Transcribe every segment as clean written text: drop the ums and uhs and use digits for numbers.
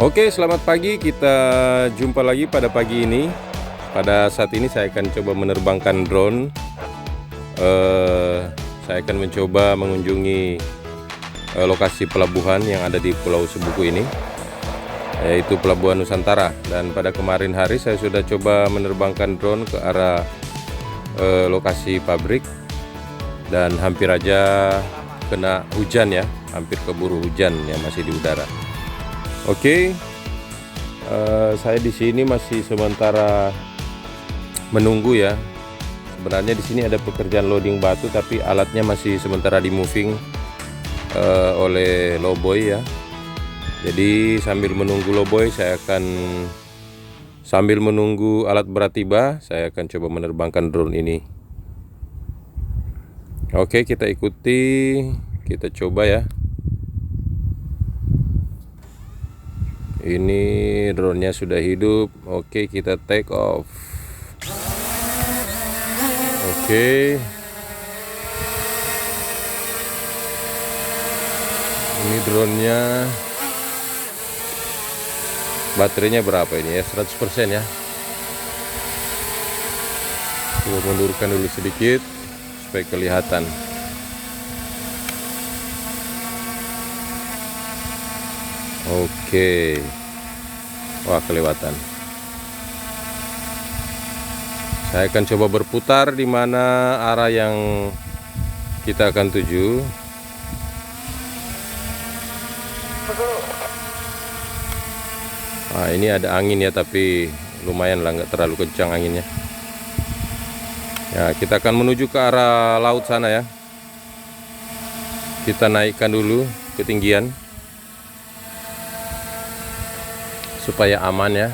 Oke, selamat pagi. Kita jumpa lagi pada pagi ini. Pada saat ini saya akan coba menerbangkan drone. Saya akan mencoba mengunjungi lokasi pelabuhan yang ada di Pulau Sebuku ini, yaitu Pelabuhan Nusantara. Dan pada kemarin hari saya sudah coba menerbangkan drone ke arah lokasi pabrik, dan hampir aja kena hujan ya, hampir keburu hujan yang masih di udara. Oke, saya di sini masih sementara menunggu ya. Sebenarnya di sini ada pekerjaan loading batu, tapi alatnya masih sementara di moving oleh lowboy ya. Jadi sambil menunggu lowboy, sambil menunggu alat berat tiba, saya akan coba menerbangkan drone ini. Oke, kita ikuti, kita coba ya. Ini drone-nya sudah hidup. Oke, kita take off. Oke. Ini drone-nya. Baterainya berapa ini ya? 100% ya. Coba mundurkan dulu sedikit supaya kelihatan. Oke. Wah, kelewatan. Saya akan coba berputar di mana arah yang kita akan tuju. Nah, ini ada angin ya, tapi lumayan lah, nggak terlalu kencang anginnya. Ya, kita akan menuju ke arah laut sana ya. Kita naikkan dulu ketinggian supaya aman ya.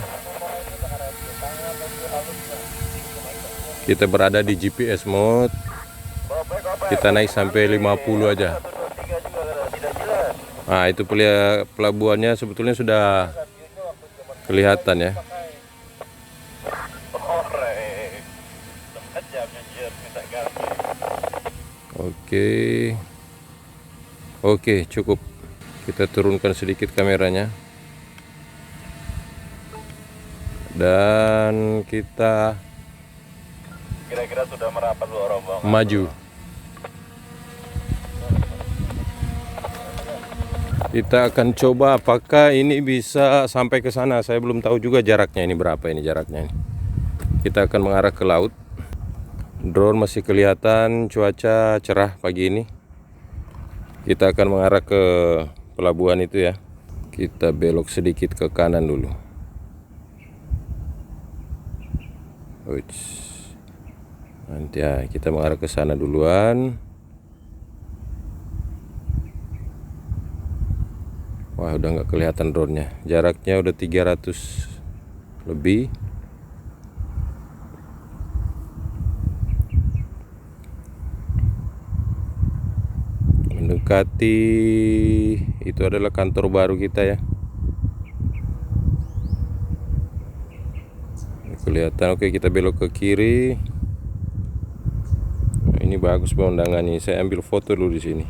Kita berada di GPS mode. Kita naik sampai 50 aja. Nah, itu pelabuhannya sebetulnya sudah kelihatan ya. Oke, cukup. Kita turunkan sedikit kameranya. Dan kita kira-kira sudah merapat rombongan. Maju. Kita akan coba apakah ini bisa sampai ke sana. Saya belum tahu juga jaraknya ini berapa ini jaraknya. Kita akan mengarah ke laut. Drone masih kelihatan, cuaca cerah pagi ini. Kita akan mengarah ke pelabuhan itu ya. Kita belok sedikit ke kanan dulu. Nanti ya, kita mengarah ke sana duluan. Wah, udah nggak kelihatan drone-nya. Jaraknya udah 300 lebih. Mendekati, itu adalah kantor baru kita ya. Kelihatan. Oke, kita belok ke kiri. Nah, ini bagus pemandangannya. Saya ambil foto dulu di sini.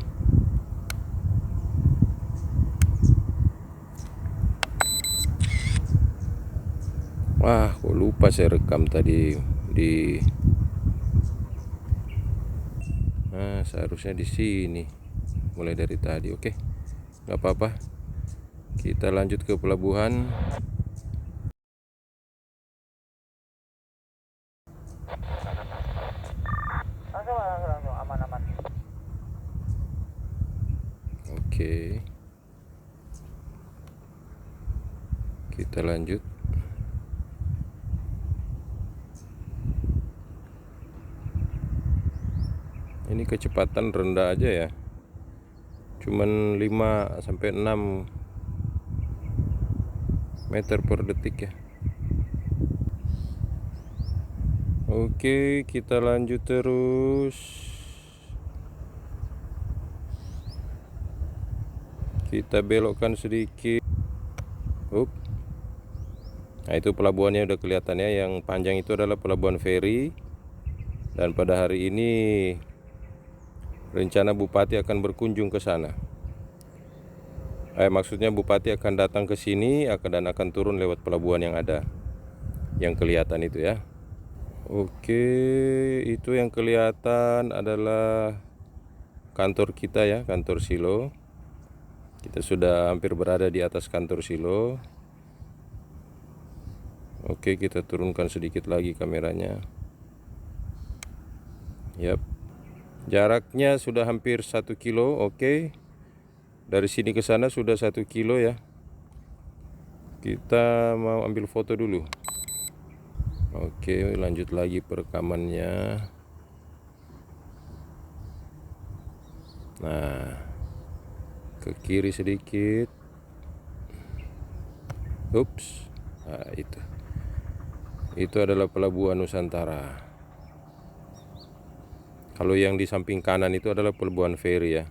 Wah, kok lupa saya rekam tadi di. Nah, seharusnya di sini. Mulai dari tadi. Oke, nggak apa-apa. Kita lanjut ke pelabuhan. Aman-aman. Oke, kita lanjut. Ini kecepatan rendah aja ya, cuman 5 sampai 6 meter per detik ya. Oke, kita lanjut terus. Kita belokkan sedikit. Nah, itu pelabuhannya udah kelihatan ya. Yang panjang itu adalah pelabuhan feri. Dan pada hari ini rencana Bupati akan berkunjung ke sana. Maksudnya Bupati akan datang ke sini dan akan turun lewat pelabuhan yang ada, yang kelihatan itu ya. Oke, itu yang kelihatan adalah kantor kita ya, kantor silo. Kita sudah hampir berada di atas kantor silo. Oke, kita turunkan sedikit lagi kameranya. Yap. Jaraknya sudah hampir 1 kilo. Oke. Dari sini ke sana sudah 1 kilo ya. Kita mau ambil foto dulu. Oke, lanjut lagi perekamannya. Nah, ke kiri sedikit. Ups. Nah, itu adalah Pelabuhan Nusantara. Kalau yang di samping kanan itu adalah pelabuhan feri ya.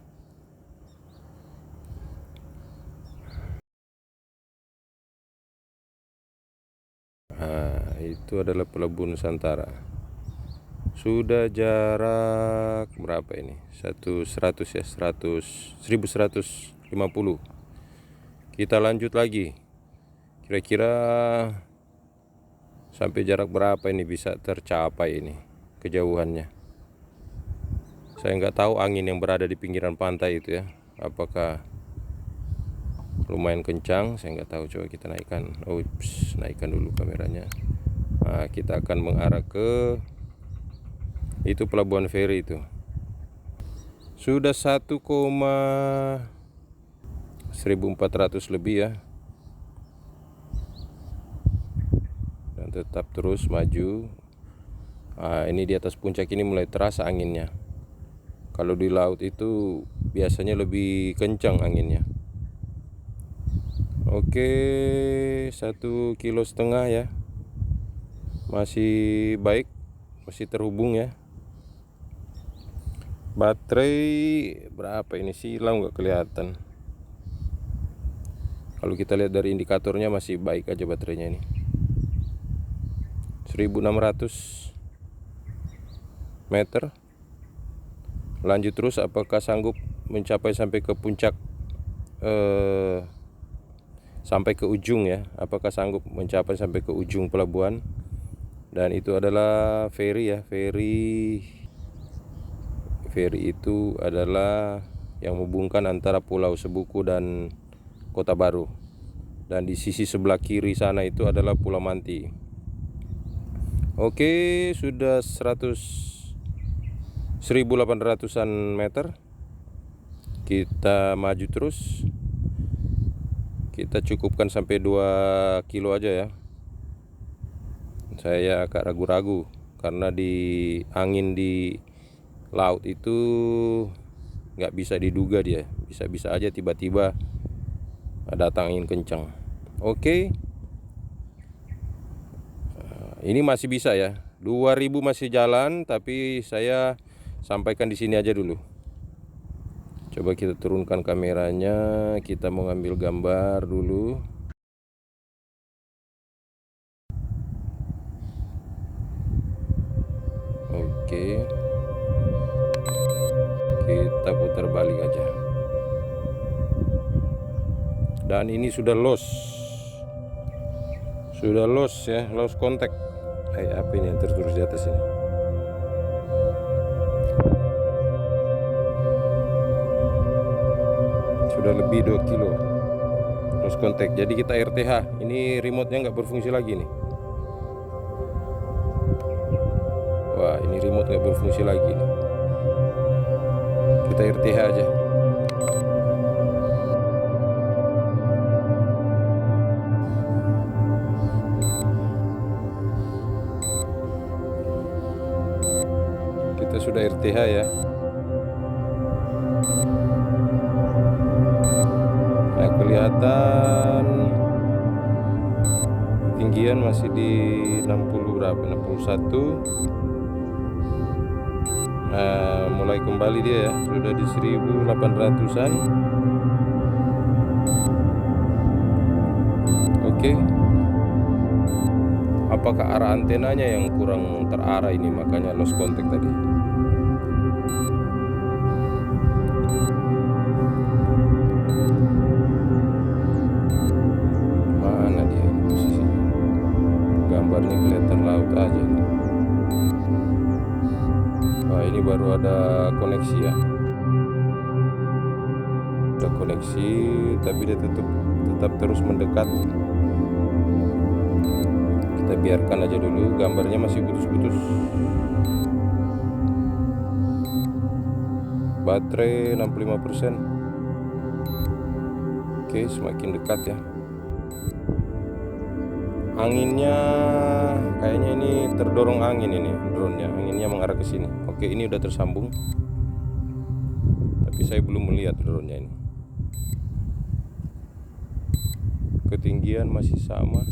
Nah, itu adalah Pelabuhan Nusantara. Sudah jarak berapa ini? 100 ya, 1150. Kita lanjut lagi. Kira-kira sampai jarak berapa ini bisa tercapai ini kejauhannya? Saya nggak tahu angin yang berada di pinggiran pantai itu ya, apakah lumayan kencang, saya nggak tahu. Coba kita naikkan. Ups, naikkan dulu kameranya. Nah, kita akan mengarah ke itu pelabuhan feri itu. Sudah 1,1400 lebih ya. Dan tetap terus maju. Nah, ini di atas puncak ini mulai terasa anginnya. Kalau di laut itu biasanya lebih kencang anginnya. Oke, 1,5 kilo ya. Masih baik, masih terhubung ya. Baterai berapa ini? Silau nggak kelihatan. Kalau kita lihat dari indikatornya masih baik aja baterainya ini. 1600 meter. Lanjut terus, apakah sanggup mencapai sampai ke puncak, sampai ke ujung ya? Apakah sanggup mencapai sampai ke ujung pelabuhan? Dan itu adalah feri ya. Feri itu adalah yang menghubungkan antara Pulau Sebuku dan Kota Baru. Dan di sisi sebelah kiri sana itu adalah Pulau Manti. Oke, sudah 1800-an meter. Kita maju terus. Kita cukupkan sampai 2 kilo aja ya. Saya agak ragu-ragu karena di angin di laut itu nggak bisa diduga dia. Bisa-bisa aja tiba-tiba datang angin kencang. Oke. Ini masih bisa ya. 2000 masih jalan, tapi saya sampaikan di sini aja dulu. Coba kita turunkan kameranya, kita mau ngambil gambar dulu. Oke. Kita putar balik aja. Dan ini sudah lost. Sudah lost ya, lost contact. Apa ini yang tertulis di atas ini? Sudah lebih 2 kilo lost contact. Jadi kita RTH. Ini remote-nya nggak berfungsi lagi nih. Wah, ini remote nggak berfungsi lagi nih. Kita RTH aja. Kita sudah RTH ya. Nah, kelihatan ketinggian masih di 60 berapa? 61. Nah, mulai kembali dia ya, sudah di 1800-an. Oke. Apakah arah antenanya yang kurang terarah ini, makanya lost contact tadi? gambarnya kelihatan laut aja. Wah, ini baru ada koneksi ya. Ada koneksi, tapi dia tetap terus mendekat. Kita biarkan aja dulu, gambarnya masih putus-putus. Baterai 65%. Oke, semakin dekat ya. Anginnya kayaknya ini terdorong angin ini drone-nya. Anginnya mengarah ke sini. Oke, ini udah tersambung. Tapi saya belum melihat drone-nya ini. Ketinggian masih sama.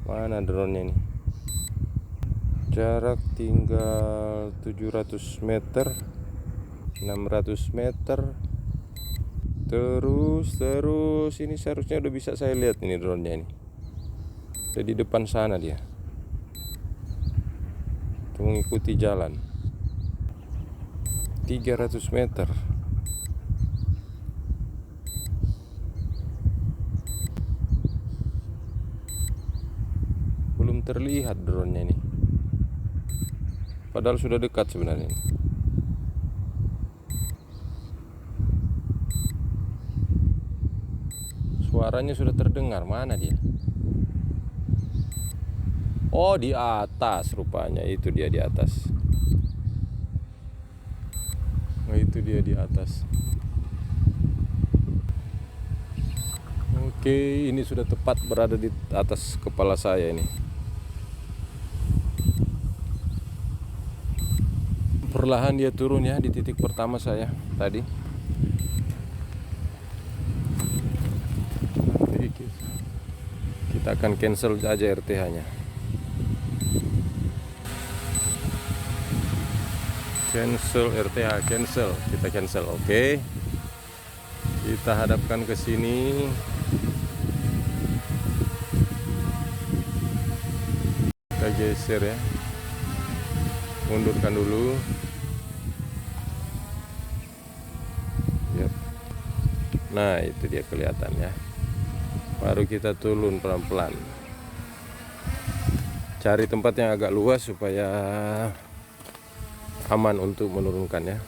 Mana drone-nya ini? Jarak tinggal 700 meter, 600 meter. Terus ini seharusnya udah bisa saya lihat ini drone-nya ini. Jadi depan sana dia. Itu mengikuti jalan. 300 meter. Belum terlihat drone-nya ini. Padahal sudah dekat sebenarnya. Suaranya sudah terdengar. Mana dia? Oh, di atas rupanya. Itu dia di atas. Oh, itu dia di atas. Oke, ini sudah tepat berada di atas kepala saya ini. Perlahan dia turun ya di titik pertama saya tadi. Kita akan cancel aja RTH-nya. Cancel RTH, cancel. Kita cancel, oke. Kita hadapkan ke sini. Kita geser ya. Mundurkan dulu. Yep. Nah, itu dia kelihatan ya. Baru kita turun pelan-pelan. Cari tempat yang agak luas supaya aman untuk menurunkannya.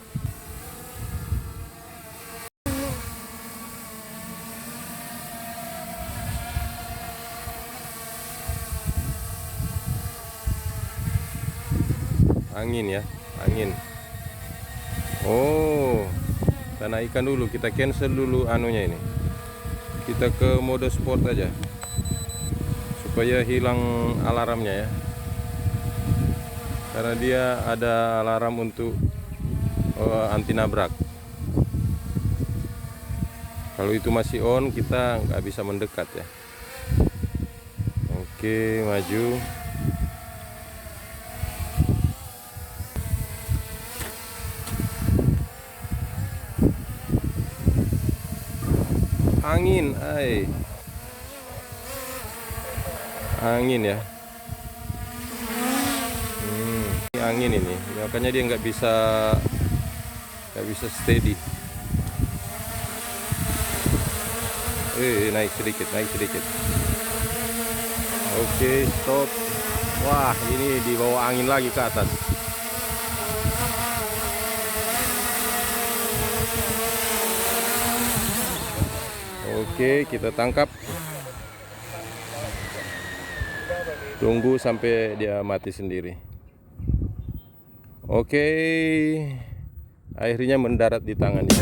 Angin ya, angin. Oh, kita naikkan dulu, kita cancel dulu anunya ini. Kita ke mode sport aja supaya hilang alarmnya ya, karena dia ada alarm untuk anti nabrak. Kalau itu masih on, kita nggak bisa mendekat ya. Oke, maju. Angin, angin ya. Ini angin ini, makanya dia nggak bisa steady. Naik sedikit, naik sedikit. Oke, stop. Wah, ini dibawa angin lagi ke atas. Oke, kita tangkap. Tunggu sampai dia mati sendiri. Oke, akhirnya mendarat di tangannya.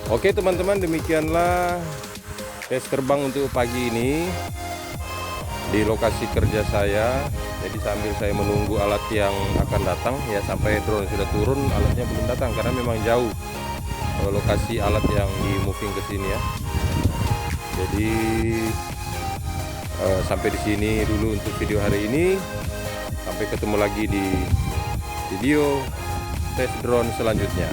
Oke teman-teman, demikianlah tes terbang untuk pagi ini di lokasi kerja saya. Jadi sambil saya menunggu alat yang akan datang ya, sampai drone sudah turun, alatnya belum datang karena memang jauh lokasi alat yang di moving ke sini ya. Jadi sampai di sini dulu untuk video hari ini. Sampai ketemu lagi di video tes drone selanjutnya.